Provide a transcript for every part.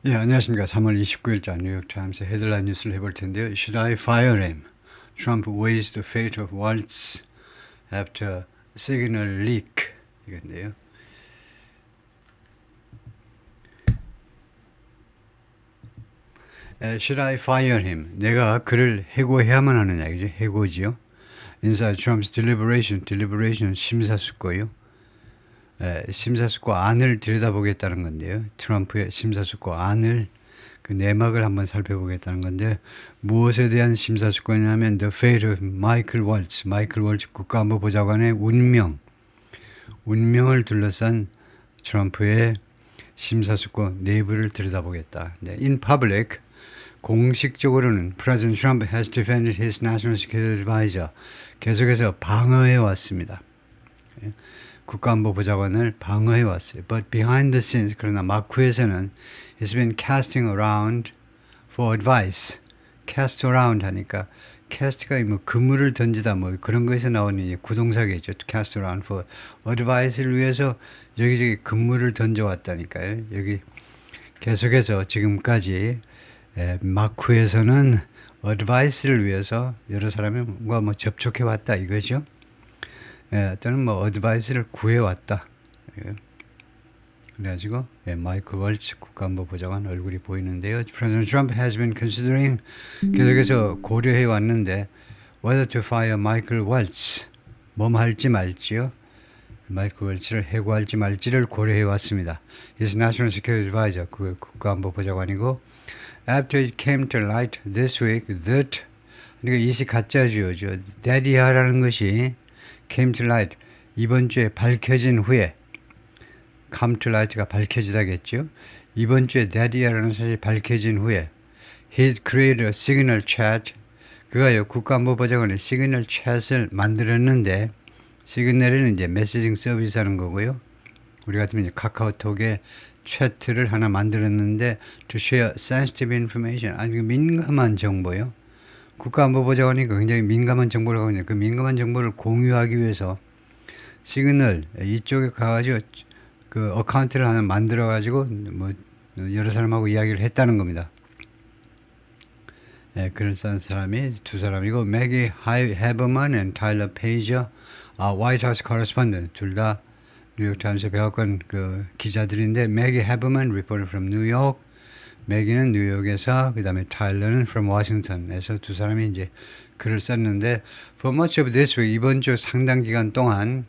예, 안녕하십니까. 3월 29일자 뉴욕타임스 헤드라인 뉴스를 해볼 텐데요. Should I fire him? Trump weighs the fate of Waltz after signal leak. 이건데요. Should I fire him? 내가 그를 해고해야만 하느냐. 이죠 해고지요. Inside Trump's deliberation 심사숙고요. 심사숙고 안을 들여다보겠다는 건데요. 트럼프의 심사숙고 안을 그 내막을 한번 살펴보겠다는 건데 무엇에 대한 심사숙고냐면 The fate of 마이클 월츠 국가안보보좌관의 운명을 둘러싼 트럼프의 심사숙고 내부를 들여다보겠다. 네, in public 공식적으로는 President Trump has defended his national security advisor 계속해서 방어해 왔습니다. 국가안보보좌관을 방어해 왔어요. But behind the scenes, 그러나 막후에서는 he's been casting around for advice. cast around 하니까 cast가 뭐 그물을 던지다 뭐 그런 거에서 나오는 구동사겠죠. To cast around for advice를 위해서 여기저기 그물을 던져왔다니까요. 여기 계속해서 지금까지 막후에서는 advice를 위해서 여러 사람과 뭐 접촉해 왔다 이거죠. 또는 뭐 어드바이스를 구해왔다. 그래가지고 마이클 월츠 국가안보보좌관 얼굴이 보이는데요. President Trump has been considering 계속해서 고려해 왔는데 whether to fire Michael Waltz 뭐 할지 말지요. 마이클 월츠를 해고할지 말지를 고려해 왔습니다. His National Security Advisor 그 국가안보보좌관이고 after it came to light this week that 그러니까 이시 가짜죠. daddy야라는 것이 came to light 이번 주에 밝혀진 후에 come to light가 밝혀지다겠죠. 이번 주에 daddy야라는 사실이 밝혀진 후에 he created a signal chat 그가요 국가안보보좌관의 시그널 챗을 만들었는데 시그널은 이제 메시징 서비스 하는 거고요. 우리 같으면 이제 카카오톡에 채트를 하나 만들었는데 to share sensitive information 아주 민감한 정보요. 국가안보보좌관이 굉장히 민감한 정보를 갖고 있는데 그 민감한 정보를 공유하기 위해서 시그널 이쪽에 가가지고 그 어카운트를 하나 만들어가지고 뭐 여러 사람하고 이야기를 했다는 겁니다. 그런 사람이 두 사람이고 매기 해버만 and 타일러 페이저 화이트하우스 커러스펀던트 둘 다 뉴욕타임스 백악관 그 기자들인데 매기 해버만 reporter from 뉴욕 매기는 뉴욕에서 그 다음에 타일러는 from 워싱턴에서 두 사람이 이제 글을 썼는데 for much of this week 이번 주 상당 기간 동안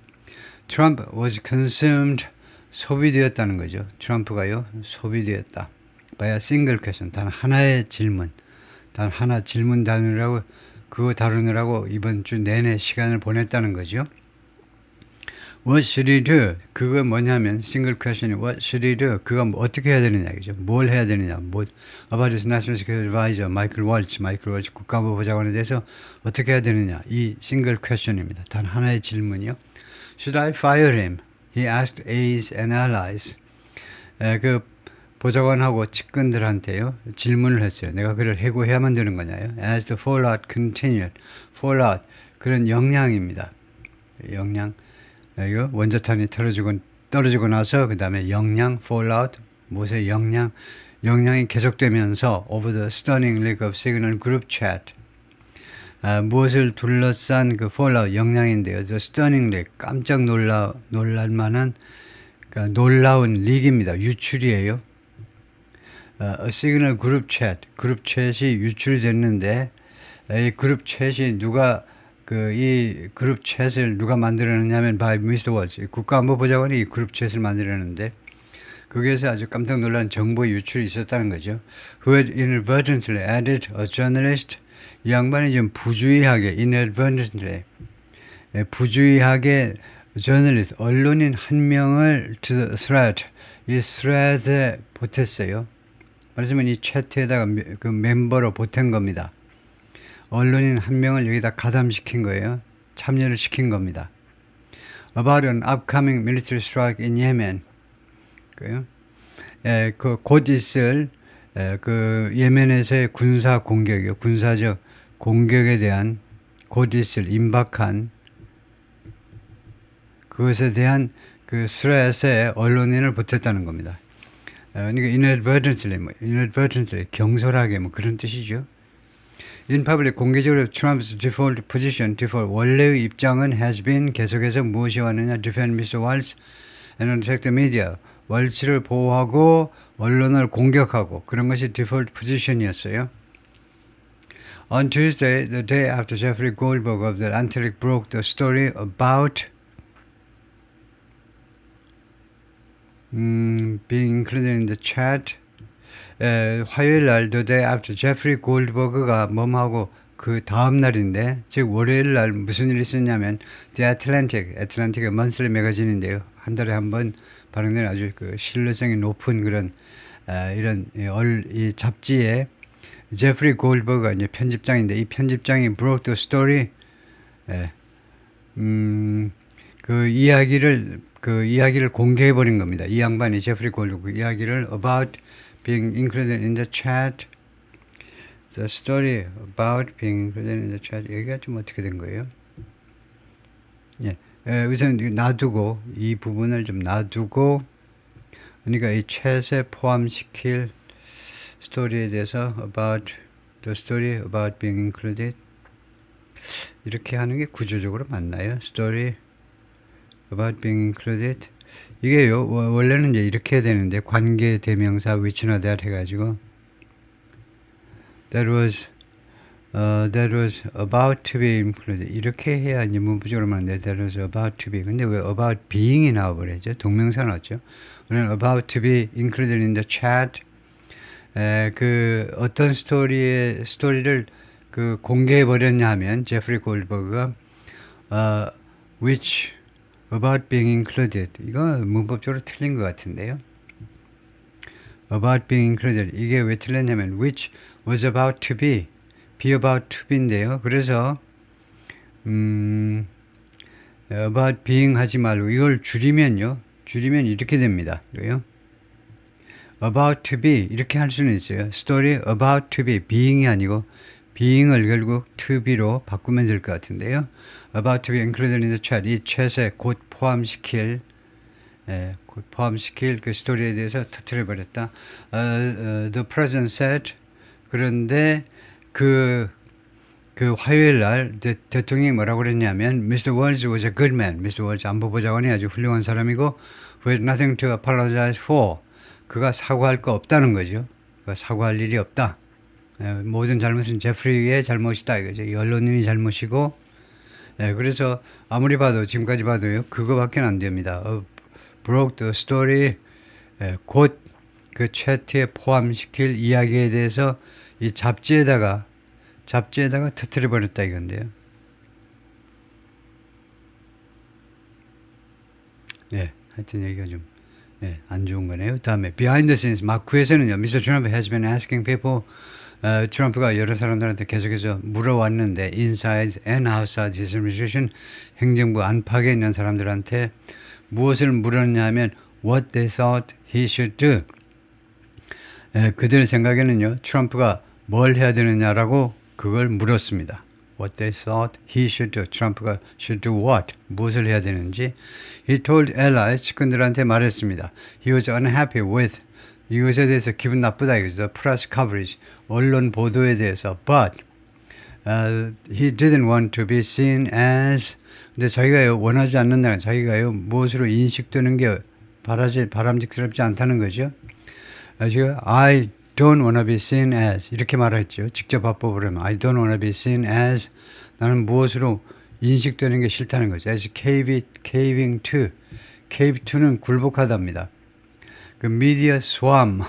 Trump was consumed 소비되었다는 거죠. 트럼프가요 소비되었다. by a single question 단 하나의 질문 단 하나 질문 다루느라고 그거 다루느라고 이번 주 내내 시간을 보냈다는 거죠. What should he do? 그거 뭐냐면 single question이 what should he do? 그거 어떻게 해야 되느냐 이죠. 뭘 해야 되느냐. 뭐 about his national security advisor 마이클 월츠 국가안보보좌관에 대해서 어떻게 해야 되느냐. 이 single question입니다. 단 하나의 질문이요. Should I fire him? He asked aides and allies. 그 보좌관하고 측근들한테요 질문을 했어요. 내가 그를 해고해야만 되는 거냐요. As the fallout continued. fallout 그런 영향입니다. 영향 이거 원자탄이 떨어지고 나서 그 다음에 영향 fallout 무엇의 영향이 계속되면서 over the stunning leak of signal group chat 무엇을 둘러싼 그 fallout 영향인데요. The stunning leak 깜짝 놀랄만한 그러니까 놀라운 릭입니다. 유출이에요. 시그널 그룹 챗이 유출이 됐는데 이 그룹 챗이 누가 이 그룹 챗을 누가 만들었느냐면 by Mr. Waltz 국가안보보좌관이 이 그룹 챗을 만들었는데 거기에서 아주 깜짝 놀란 정보 유출이 있었다는 거죠. Who had inadvertently added a journalist 이 양반이 좀 부주의하게 inadvertently journalist 언론인 한 명을 to the thread 이 thread에 보탰어요. 말하자면 이 채트에다가 그 멤버로 보탠 겁니다. 언론인 한 명을 여기다 가담시킨 거예요. 참여를 시킨 겁니다. About an upcoming military strike in Yemen. 곧 있을 그 예멘에서의 군사 공격이요. 군사적 공격에 대한 곧 있을 임박한 그것에 대한 그 threat에 언론인을 보탰다는 겁니다. 그러니까 inadvertently 경솔하게 뭐 그런 뜻이죠. In public 공개적으로 Trump's default position, default 원래의 입장은 has been 계속해서 무엇이 왔느냐 defend Mr. Walz and protect the media. 월츠를 보호하고 언론을 공격하고 그런 것이 default position이었어요. On Tuesday, the day after Jeffrey Goldberg of The Atlantic broke the story about being included in the chat, 화요일 날 the day after 제프리 골드버그가 뭐하고 그 다음 날인데, 즉 월요일 날 무슨 일이 있었냐면 The Atlantic의 monthly 매거진인데요. 한 달에 한 번 발행되는 아주 그 신뢰성이 높은 그런 이런 이 잡지에 제프리 골드버그가 이제 편집장인데 이 편집장이 broke the story, 그 이야기를 공개해 버린 겁니다. 이 양반이 제프리 골드버그 이야기를 about being included in the chat, the story about being included in the chat. 여기가 좀 어떻게 된 거예요? 예, 우선 놔두고 이 부분을 좀 놔두고, 그러니까 이 chat에 포함시킬 스토리에 대해서 about the story about being included 이렇게 하는 게 구조적으로 맞나요? story about being included 이게요 원래는 이제 이렇게 해야 되는데 관계 대명사 which나 that 해가지고 that was about to be included 이렇게 해야 이제 문부적으로 맞는데 that was about to be. 근데 왜 about being이 나와버렸죠? 동명사 나왔죠? 우리는 about to be included in the chat. 그 어떤 스토리를 그 공개해 버렸냐 하면 제프리 골드버그가 which about being included 이거 문법적으로 틀린 것 같은데요. about being included 이게 왜 틀렸냐면 which was about to be about to be인데요. 그래서 about being 하지 말고 이걸 줄이면 이렇게 됩니다. 왜요? about to be 이렇게 할 수는 있어요. story about to be being이 아니고 being을 결국 to be로 바꾸면 될 것 같은데요. about to be included in the chat 이 chat에 곧 포함시킬 그 스토리에 대해서 터뜨려 버렸다. The president said 그런데 그 화요일 날 대통령이 뭐라고 그랬냐면 Mr. Walz was a good man. Mr. Walz 안보보좌관이 아주 훌륭한 사람이고 who had nothing to apologize for. 그가 사과할 거 없다는 거죠. 그가 사과할 일이 없다. 모든 잘못은 제프리의 잘못이다 이거죠. 이 언론인이 잘못이고, 그래서 아무리 봐도 지금까지 봐도요 그거밖에 안 됩니다. broke the story, 곧 그 채트에 포함시킬 이야기에 대해서 이 잡지에다가 터뜨려 버렸다 이건데요. 하여튼 얘기가 좀 안 좋은 거네요. 다음에 behind the scenes 마크에서는요. Mr. Trump has been asking people. 트럼프가 여러 사람들한테 계속해서 물어왔는데 inside and outside his administration 행정부 안팎에 있는 사람들한테 무엇을 물었냐면 what they thought he should do. 그들 생각에는요. 트럼프가 뭘 해야 되느냐라고 그걸 물었습니다. What they thought he should do. 트럼프가 should do what? 무엇을 해야 되는지. He told allies, 측근들한테 말했습니다. He was unhappy with. 이것에 대해서 기분 나쁘다 이거죠. Press coverage. 언론 보도에 대해서. But he didn't want to be seen as. 근데 자기가요 원하지 않는다는 자기가요 무엇으로 인식되는 게 바람직스럽지 않다는 거죠. 지금 I don't want to be seen as 이렇게 말했죠. 직접 합법으로 하면 I don't want to be seen as 나는 무엇으로 인식되는 게 싫다는 거죠. as caving to cave to는 굴복하답니다. 그 media swarm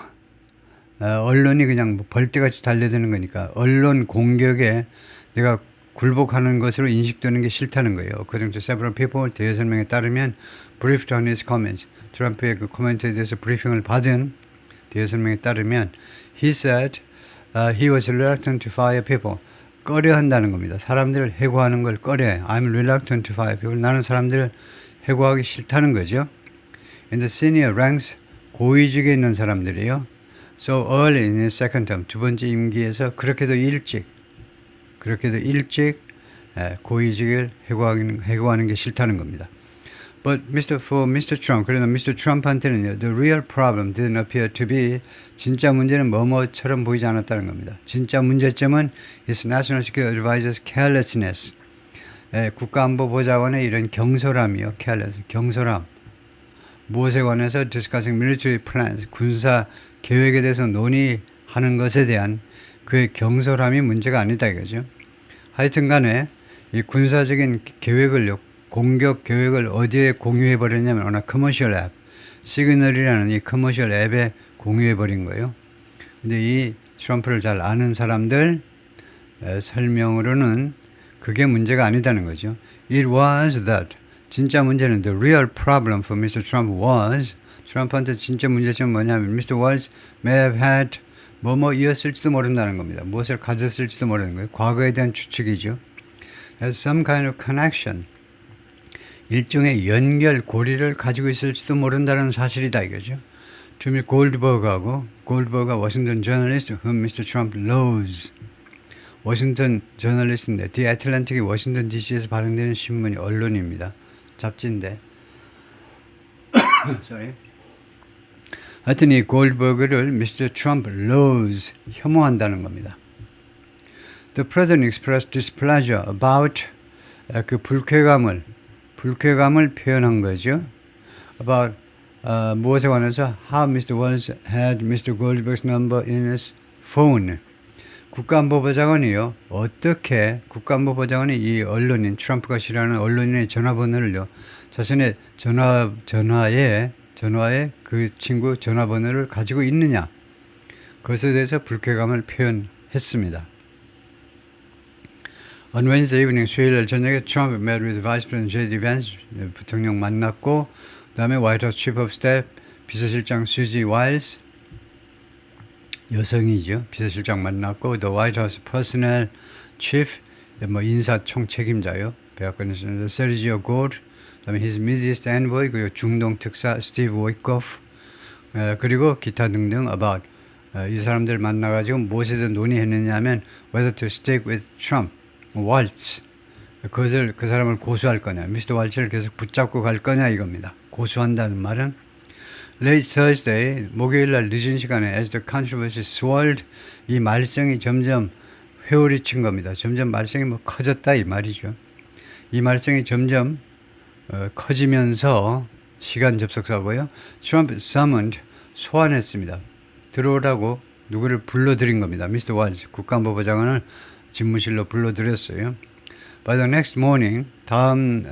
언론이 그냥 뭐 벌떼같이 달려드는 거니까 언론 공격에 내가 굴복하는 것으로 인식되는 게 싫다는 거예요. According to several people 대여섯 명에 따르면 briefed on his comments 트럼프의 그 코멘트에 대해서 브리핑을 받은 대여섯 명에 따르면 he said he was reluctant to fire people. 꺼려한다는 겁니다. 사람들을 해고하는 걸 꺼려해. I'm reluctant to fire people. 나는 사람들을 해고하기 싫다는 거죠. In the senior ranks 고위직에 있는 사람들이요. So early in his second term 두 번째 임기에서 그렇게도 일찍 고위직을 해고하는 게 싫다는 겁니다. But for Mr. Trump, 그러나 Mr. Trump한테는요, the real problem didn't appear to be, 진짜 문제는 뭐뭐처럼 보이지 않았다는 겁니다. 진짜 문제점은 his national security advisor's carelessness, 국가안보보좌관의 이런 경솔함이요, careless, 경솔함. 무엇에 관해서 discussing military plans, 군사 계획에 대해서 논의하는 것에 대한 그의 경솔함이 문제가 아니다 이거죠. 하여튼 간에 이 군사적인 계획을요, 공격 계획을 어디에 공유해 버렸냐면 어느 커머셜 앱, 시그널이라는 이 커머셜 앱에 공유해 버린 거예요. 근데 이 트럼프를 잘 아는 사람들 설명으로는 그게 문제가 아니다는 거죠. It was that. 진짜 문제는 the real problem for Mr. Trump was, 트럼프한테 진짜 문제점은 뭐냐면 Mr. was may have had 뭐뭐이었을지도 모른다는 겁니다. 무엇을 가졌을지도 모르는 거예요. 과거에 대한 추측이죠. Has some kind of connection. 일종의 연결, 고리를 가지고 있을지도 모른다는 사실이다 이거죠. 주미 골드버그가 워싱턴 저널리스트 whom Mr. Trump loathes. 워싱턴 저널리스트인데 The Atlantic이 워싱턴 DC에서 발행되는 신문이 언론입니다. 잡지인데 sorry. 하여튼 이 골드버그를 Mr. Trump loathes, 혐오한다는 겁니다. The president expressed displeasure about 그 불쾌감을 표현한 거죠. About 무엇에 관해서 how Mr. Walz had Mr. Goldberg's number in his phone. 국가안보보좌관이요. 어떻게 국가안보보좌관이 이 언론인 트럼프가 싫어하는 언론인의 전화번호를요. 자신의 전화에 그 친구 전화번호를 가지고 있느냐. 그것에 대해서 불쾌감을 표현했습니다. On Wednesday evening, 수요일 저녁에 Trump met with Vice President J.D. Vance, 부통령 만났고, 그 다음에 White House Chief of Staff, 비서실장 Suzy Wiles, 여성이죠. 비서실장 만났고, The White House Personnel Chief, 인사총 책임자요. 백악관에서 Sergio Gore, 그 다음에 His Middle Envoy, 그리고 중동 특사 Steve Witkoff, 그리고 기타 등등 about 이 사람들 만나가지고 무엇에 대해서 논의했느냐 하면 whether to stick with Trump. 왈츠, 그 사람을 고수할 거냐, 미스터 왈츠를 계속 붙잡고 갈 거냐 이겁니다. 고수한다는 말은 late Thursday, 목요일 날 늦은 시간에 as the controversy swirled, 이 말썽이 점점 회오리 친 겁니다. 점점 말썽이 커졌다 이 말이죠. 이 말썽이 점점 커지면서 시간 접속사고요. Trump summoned, 소환했습니다. 들어오라고 누구를 불러들인 겁니다. 미스터 왈츠, 국가안보보좌관을 집무실로 불러들였어요. By the next morning, 다음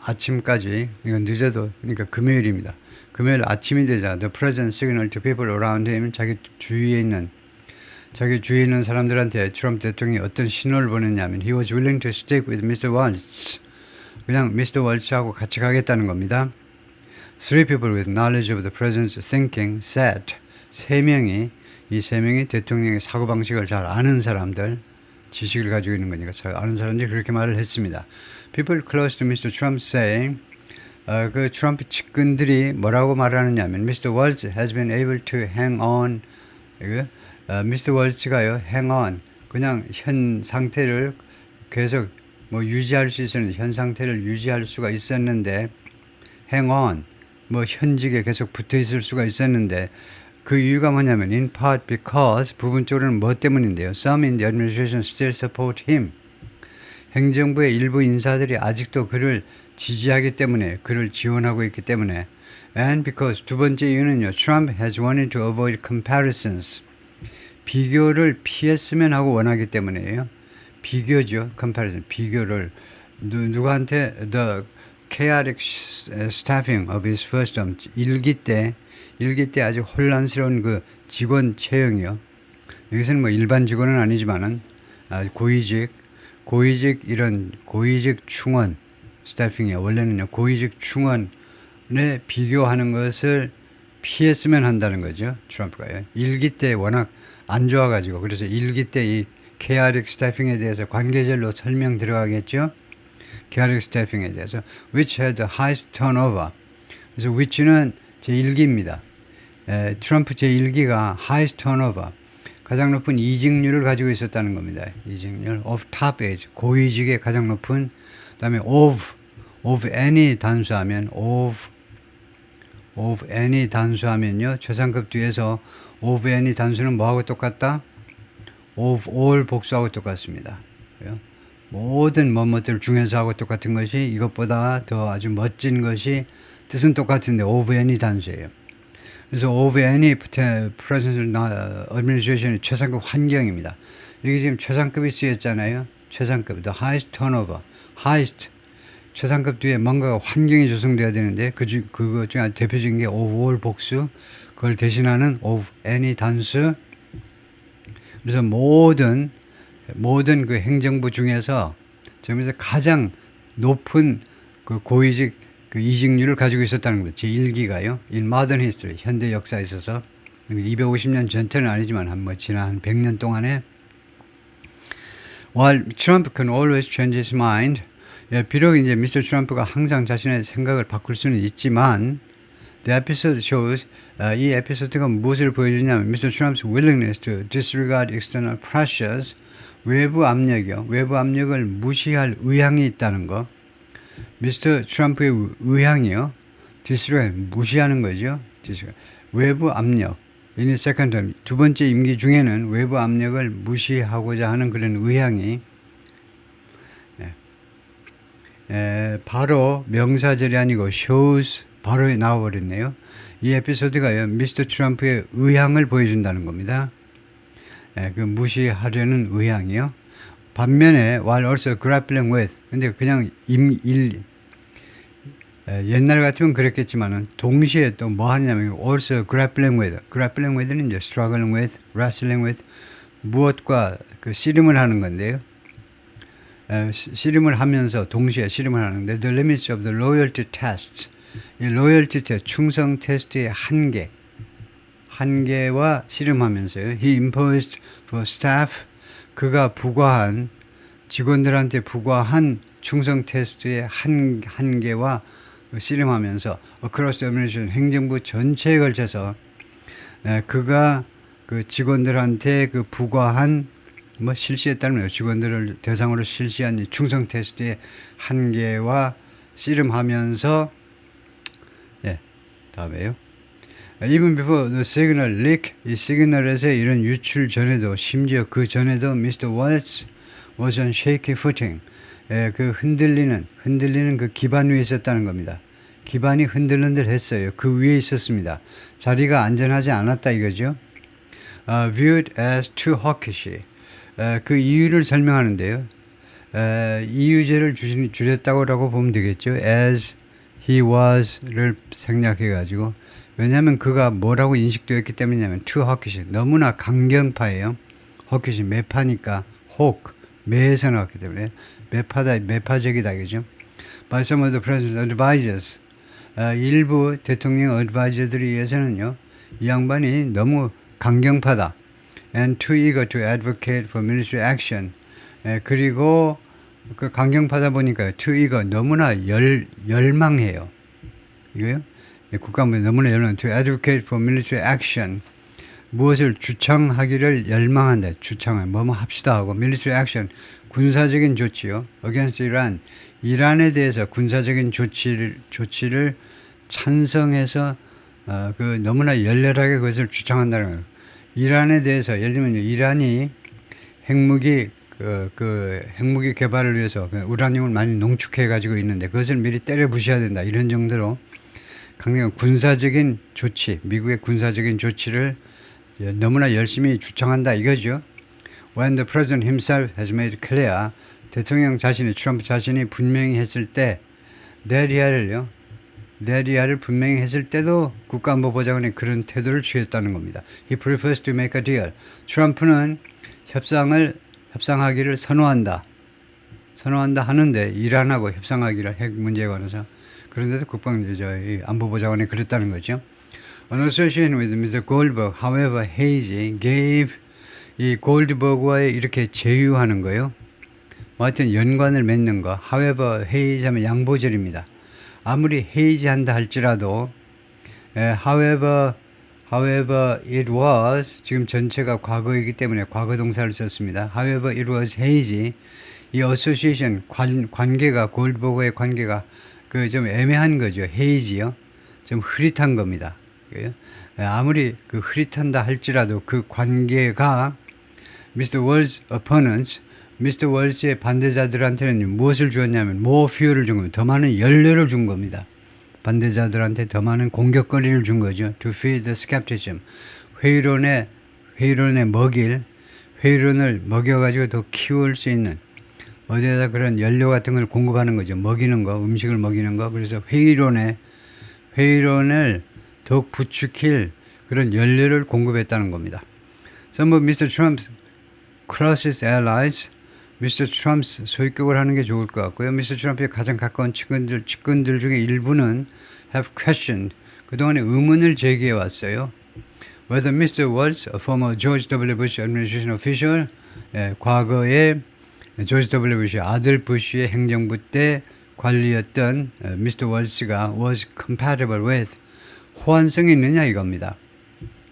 아침까지, 이건 늦어도, 그러니까 금요일입니다. 금요일 아침이 되자, the president signaled to people around him, 자기 주위에 있는 사람들한테 트럼프 대통령이 어떤 신호를 보냈냐면, he was willing to stick with Mr. Walz. 그냥 Mr. Walz하고 같이 가겠다는 겁니다. Three people with knowledge of the president's thinking said, 이 세 명이 대통령의 사고방식을 잘 아는 사람들, 지식을 가지고 있는 거니까 잘 아는 사람들이 그렇게 말을 했습니다. People close to Mr. Trump say, 그 트럼프 측근들이 뭐라고 말하느냐면 Mr. Walz has been able to hang on. Mr. Walz가요, hang on. 그냥 현 상태를 계속 유지할 수 있었는데, 현 상태를 유지할 수가 있었는데, hang on. 현직에 계속 붙어 있을 수가 있었는데, 그 이유가 뭐냐면 in part because 부분적으로는 뭐 때문인데요. Some in the administration still support him. 행정부의 일부 인사들이 아직도 그를 지지하기 때문에, 그를 지원하고 있기 때문에. And because 두 번째 이유는요. Trump has wanted to avoid comparisons. 비교를 피했으면 하고 원하기 때문이에요. 비교죠. comparison. 비교를 누구한테 the chaotic staffing of his first term. 일기 때 아주 혼란스러운 그 직원 채용이요. 여기서는 일반 직원은 아니지만은 고위직 충원 스태핑이요. 원래는요 고위직 충원에 비교하는 것을 피했으면 한다는 거죠. 트럼프가요. 일기 때 워낙 안 좋아가지고 그래서 일기 때 이 chaotic staffing에 대해서 관계절로 설명 들어가겠죠. chaotic staffing에 대해서 which had the highest turnover. 그래서 which는 제1기입니다. 트럼프 제1기가 highest turnover, 가장 높은 이직률을 가지고 있었다는 겁니다. 이직률 of top age, 고위직의 가장 높은, 그 다음에 of of any 단수하면 of any 단수하면요. 최상급 뒤에서 of any 단수는 뭐하고 똑같다? of all 복수하고 똑같습니다. 그래요? 모든 뭐뭐들 중에서 하고 똑같은 것이 이것보다 더 아주 멋진 것이 뜻은 똑같은데 of any 단수예요. 그래서 of any presidential administration의 최상급 환경입니다. 여기 지금 최상급이 쓰였잖아요. 최상급, the highest turnover, highest 최상급 뒤에 뭔가 환경이 조성돼야 되는데 그거 중에 대표적인 게 of all 복수, 그걸 대신하는 of any 단수. 그래서 모든 그 행정부 중에서 지금에서 가장 높은 그 고위직 그 이직률을 가지고 있었다는 거죠. 제1기가요. In modern history, 현대 역사에 있어서 250년 전체는 아니지만 지난 한 100년 동안에 While Trump can always change his mind, 비록 이제 미스터 트럼프가 항상 자신의 생각을 바꿀 수는 있지만 The episode shows 이 에피소드가 무엇을 보여주냐면 Mr. Trump's willingness to disregard external pressures, 외부 압력이요. 외부 압력을 무시할 의향이 있다는 거. 미스터 트럼프의 의향이요. disregard, 무시하는 거죠. 외부 압력. In his second term, 두 번째 임기 중에는 외부 압력을 무시하고자 하는 그런 의향이 바로 명사절이 아니고 shows 바로 나와버렸네요. 이 에피소드가요. 미스터 트럼프의 의향을 보여준다는 겁니다. 그 무시하려는 의향이요. 반면에 while also grappling with 근데 그냥 옛날 같으면 그랬겠지만은 동시에 또 뭐 하냐면 also grappling with는 이제 struggling with, wrestling with 무엇과 그 씨름을 하는 건데요. 씨름을 하면서 동시에 씨름을 하는데 the limits of the loyalty tests 이 loyalty test 충성 테스트의 한계와 씨름하면서요. He imposed for staff 그가 부과한 직원들한테 부과한 충성 테스트의 한계와 씨름하면서 across the administration 행정부 전체에 걸쳐서 그가 그 직원들한테 그 부과한 실시했다는 거예요. 직원들을 대상으로 실시한 이 충성 테스트의 한계와 씨름하면서 다음에요. Even before the signal leak, 이 시그널에서 이런 유출 전에도 심지어 그 전에도 Mr. Waltz was on shaky footing. 그 흔들리는 그 기반 위에 있었다는 겁니다. 기반이 흔들흔들했어요. 그 위에 있었습니다. 자리가 안전하지 않았다 이거죠. Viewed as too hawkish. 그 이유를 설명하는데요. 이유제를 줄였다고 보면 되겠죠. As he was를 생략해가지고 왜냐하면 그가 뭐라고 인식되었기 때문이냐면 too hawkish 너무나 강경파예요. hawkish 매파니까 hawk 매에서 나왔기 때문에 매파적이다 그죠. By some of the president's advisors 일부 대통령 advisor들에 의해서는요 이 양반이 너무 강경파다. And too eager to advocate for military action. 그리고 그 강경파다 보니까 too eager 너무나 열망해요. 이거요? 국가부에 너무나 열망. To advocate for military action. 무엇을 주창하기를 열망한다. 주창을 뭐뭐 합시다 하고 military action 군사적인 조치요. Against Iran. 이란에 대해서 군사적인 조치를 찬성해서 그 너무나 열렬하게 그것을 주창한다는 거예요. 이란에 대해서 예를 들면 이란이 핵무기 핵무기 개발을 위해서 우라늄을 많이 농축해 가지고 있는데 그것을 미리 때려 부셔야 된다. 이런 정도로 강력한 군사적인 조치, 미국의 군사적인 조치를 너무나 열심히 주창한다 이거죠. When the president himself has made clear, 대통령 자신이 트럼프 자신이 분명히 했을 때 내리아를 분명히 했을 때도 국가안보보좌관이 그런 태도를 취했다는 겁니다. He prefers to make a deal. 트럼프는 협상하기를 선호한다 하는데 이란하고 협상하기를 핵 문제에 관해서 그런데도 안보보좌관이 그랬다는 거죠. An association with Mr. Goldberg, however hazy, gave 이 골드버그와의 이렇게 제휴하는 거요. 하여튼 연관을 맺는 거. however hazy 하면 양보절입니다. 아무리 헤이지한다 할지라도 however it was 지금 전체가 과거이기 때문에 과거 동사를 썼습니다. however it was hazy 이 association 관계가 골드버거의 관계가 그 좀 애매한 거죠. 헤이지요. 좀 흐릿한 겁니다. 아무리 그 흐릿한다 할지라도 그 관계가 Mr. World's opponents, Mr. World's 반대자들한테는 무엇을 주었냐면 more fuel을 준 겁니다. 더 많은 연료를 준 겁니다. 반대자들한테 더 많은 공격거리를 준 거죠. To feed the skepticism. 회의론에 회의론을 먹여가지고 더 키울 수 있는 어디에다 그런 연료 같은 걸 공급하는 거죠. 먹이는 거, 음식을 먹이는 거. 그래서 회의론을 더욱 부추길 그런 연료를 공급했다는 겁니다. Some of Mr. Trump's closest allies, Mr. Trump's 소유격을 하는 게 좋을 것 같고요. Mr. Trump의 가장 가까운 측근들 중에 일부는 have questioned, 그동안에 의문을 제기해 왔어요. Whether Mr. Waltz, a former George W. Bush administration official, 과거에 조지 W. 부시 아들 부시의 행정부 때 관리였던 Mr. Waltz가 was compatible with, 호환성이 있느냐 이겁니다.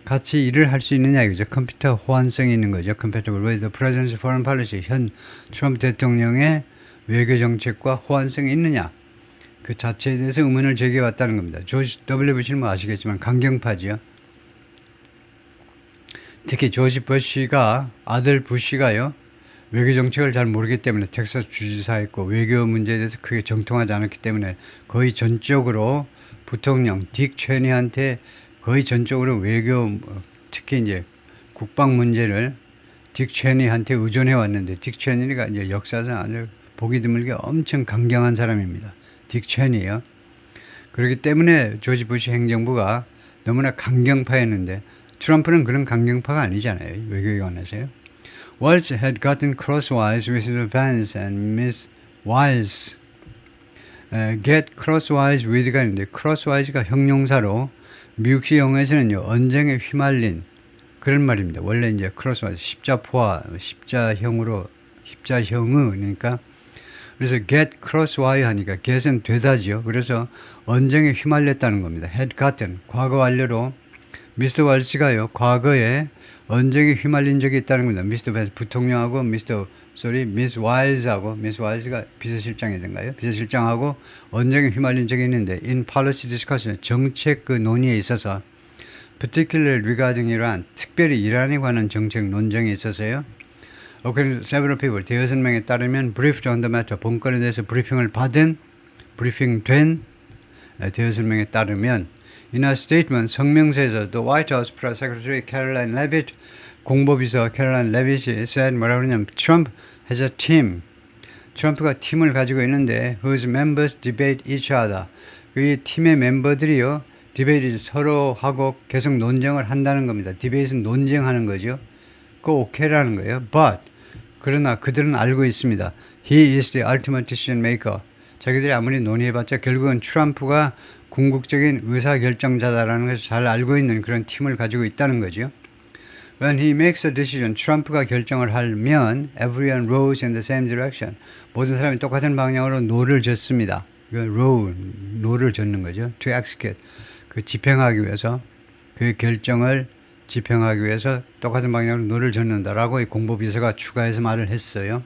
같이 일을 할 수 있느냐 이거죠. 컴퓨터 호환성이 있는 거죠. compatible with the president's foreign policy. 현 트럼프 대통령의 외교 정책과 호환성이 있느냐. 그 자체에 대해서 의문을 제기해 왔다는 겁니다. 조지 W. 부시는 뭐 아시겠지만 강경파지요. 특히 조지 부시가 아들 부시가요. 외교 정책을 잘 모르기 때문에 텍사스 주지사였고 외교 문제에 대해서 크게 정통하지 않았기 때문에 거의 전적으로 부통령 딕 체니한테 거의 전적으로 외교 특히 이제 국방 문제를 딕 체니한테 의존해 왔는데 딕 체니가 이제 역사상 아주 보기 드물게 엄청 강경한 사람입니다. 딕 체니요. 그렇기 때문에 조지 부시 행정부가 너무나 강경파였는데 트럼프는 그런 강경파가 아니잖아요. 외교에 관해서요. Waltz had gotten crosswise with Vance and Miss Wise. Get crosswise with가 있는데 crosswise가 형용사로 미국식 영어에서는요 언쟁에 휘말린 그런 말입니다. 원래 이제 crosswise 십자포화 십자형의 그러니까 그래서 get crosswise 하니까 get은 되다지요. 그래서 언쟁에 휘말렸다는 겁니다. had gotten 과거 완료로 미스터 왈츠가요 과거에 언쟁에 휘말린 적이 있다는 겁니다. 미스터 벤스 부통령하고 미스 와일즈하고 미스 와일즈가 비서실장이던가요? 비서실장하고 언쟁에 휘말린 적이 있는데 in policy discussion 정책 그 논의에 있어서 particularly regarding Iran 특별히 이란에 관한 정책 논쟁에 있어서요. According to several people 대여섯 명에 따르면 briefed on the matter 본건에 대해서 브리핑된 대여섯 명에 따르면 In a statement, 성명서에서 The White House Press Secretary Caroline Leavitt, 공보비서 캐롤라인 레빗이 said 뭐라고 그러냐면 Trump has a team. 트럼프가 팀을 가지고 있는데 whose members debate each other. 이 팀의 멤버들이요. 디베이트 서로 하고 계속 논쟁을 한다는 겁니다. 디베이트는 논쟁하는 거죠. 그거 오케이라는 거예요. But 그러나 그들은 알고 있습니다. He is the ultimate decision maker. 자기들이 아무리 논의해봤자 결국은 트럼프가 궁극적인 의사결정자다라는 것을 잘 알고 있는 그런 팀을 가지고 있다는 거죠. When he makes a decision, 트럼프가 결정을 하면 everyone rows in the same direction. 모든 사람이 똑같은 방향으로 노를 젓습니다. 노를 젓는 거죠. To execute. 그 집행하기 위해서 그 결정을 집행하기 위해서 똑같은 방향으로 노를 젓는다라고 이 공보비서가 추가해서 말을 했어요.